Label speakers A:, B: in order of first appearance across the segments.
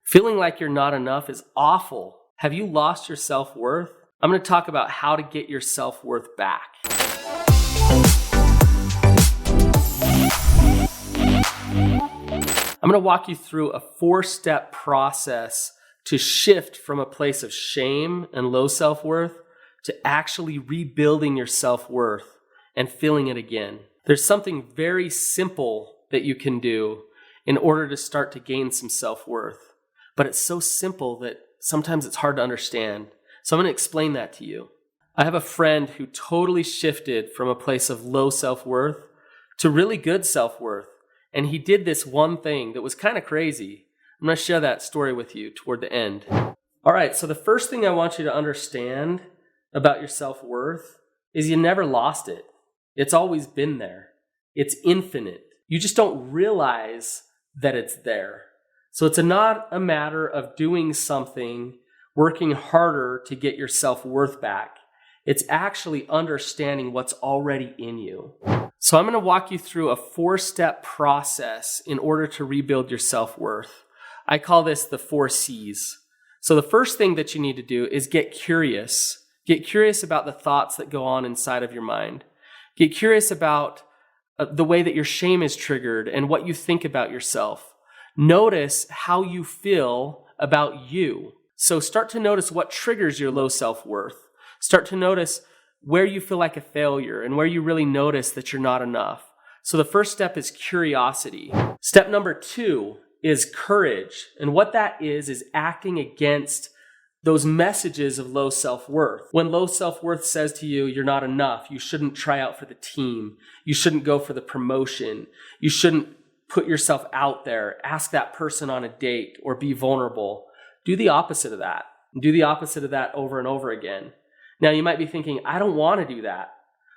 A: Feeling like you're not enough is awful. Have you lost your self-worth? I'm going to talk about how to get your self-worth back. I'm going to walk you through a 4-step process to shift from a place of shame and low self-worth to actually rebuilding your self-worth and feeling it again. There's something very simple that you can do in order to start to gain some self-worth. But it's so simple that sometimes it's hard to understand. So I'm going to explain that to you. I have a friend who totally shifted from a place of low self-worth to really good self-worth. And he did this one thing that was kind of crazy. I'm going to share that story with you toward the end. All right, so the first thing I want you to understand about your self-worth is you never lost it. It's always been there. It's infinite. You just don't realize that it's there. So it's not a matter of doing something, working harder to get your self-worth back. It's actually understanding what's already in you. So I'm going to walk you through a 4-step process in order to rebuild your self-worth. I call this the 4 C's. So the first thing that you need to do is get curious. Get curious about the thoughts that go on inside of your mind. Get curious about the way that your shame is triggered and what you think about yourself. Notice how you feel about you. So start to notice what triggers your low self-worth. Start to notice where you feel like a failure and where you really notice that you're not enough. So the first step is curiosity. Step number 2 is courage. And what that is acting against those messages of low self-worth. When low self-worth says to you, you're not enough, you shouldn't try out for the team, you shouldn't go for the promotion, you shouldn't put yourself out there, ask that person on a date, or be vulnerable. Do the opposite of that. Do the opposite of that over and over again. Now, you might be thinking, I don't want to do that.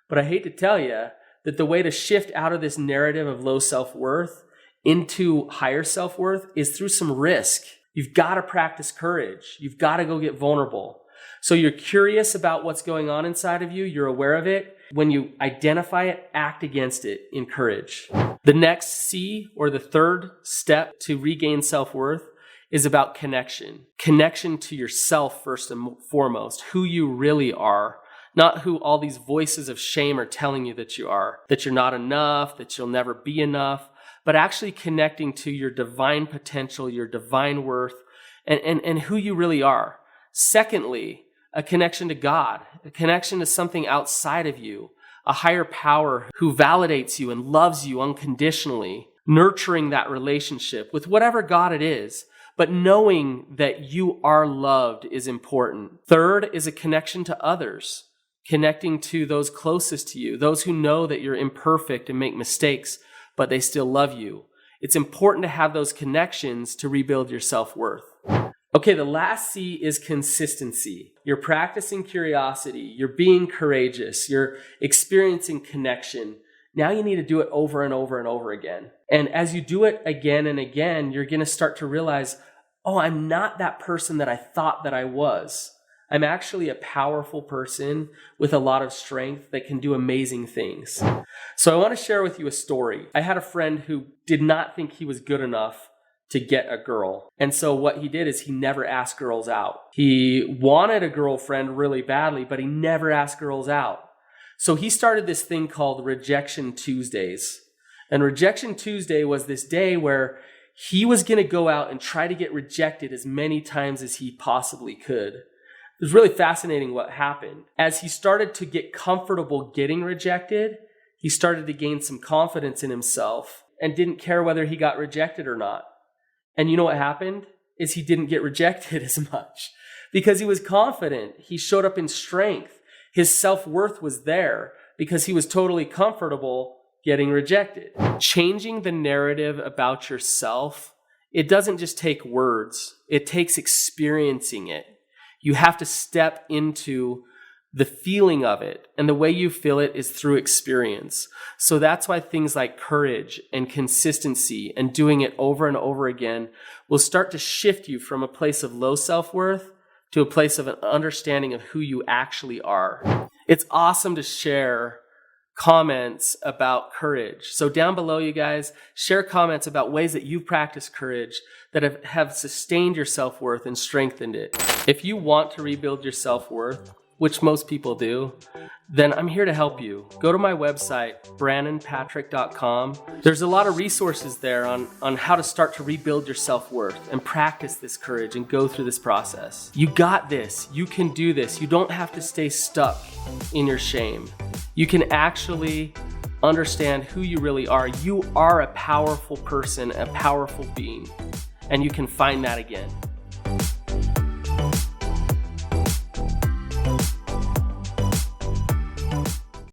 A: But I hate to tell you that the way to shift out of this narrative of low self-worth into higher self-worth is through some risk. You've got to practice courage. You've got to go get vulnerable. So you're curious about what's going on inside of you. You're aware of it. When you identify it, act against it in courage. The next C, or the third step to regain self-worth, is about connection. Connection to yourself first and foremost, who you really are, not who all these voices of shame are telling you that you are, that you're not enough, that you'll never be enough, but actually connecting to your divine potential, your divine worth, and who you really are. Secondly, a connection to God, a connection to something outside of you, a higher power who validates you and loves you unconditionally, nurturing that relationship with whatever God it is, but knowing that you are loved is important. Third is a connection to others, connecting to those closest to you, those who know that you're imperfect and make mistakes, but they still love you. It's important to have those connections to rebuild your self-worth. Okay, the last C is consistency. You're practicing curiosity. You're being courageous. You're experiencing connection. Now you need to do it over and over and over again. And as you do it again and again, you're going to start to realize, oh, I'm not that person that I thought that I was. I'm actually a powerful person with a lot of strength that can do amazing things. So I want to share with you a story. I had a friend who did not think he was good enough to get a girl. And so what he did is he never asked girls out. He wanted a girlfriend really badly, but he never asked girls out. So he started this thing called Rejection Tuesdays. And Rejection Tuesday was this day where he was going to go out and try to get rejected as many times as he possibly could. It was really fascinating what happened. As he started to get comfortable getting rejected, he started to gain some confidence in himself and didn't care whether he got rejected or not. And you know what happened? Is he didn't get rejected as much because he was confident. He showed up in strength. His self-worth was there because he was totally comfortable getting rejected. Changing the narrative about yourself, it doesn't just take words. It takes experiencing it. You have to step into the feeling of it, and the way you feel it is through experience. So that's why things like courage and consistency and doing it over and over again will start to shift you from a place of low self-worth to a place of an understanding of who you actually are. It's awesome to share comments about courage. So down below, you guys, share comments about ways that you've practiced courage that have sustained your self-worth and strengthened it. If you want to rebuild your self-worth, which most people do, then I'm here to help you. Go to my website, brannonpatrick.com. There's a lot of resources there on how to start to rebuild your self-worth and practice this courage and go through this process. You got this. You can do this. You don't have to stay stuck in your shame. You can actually understand who you really are. You are a powerful person, a powerful being, and you can find that again.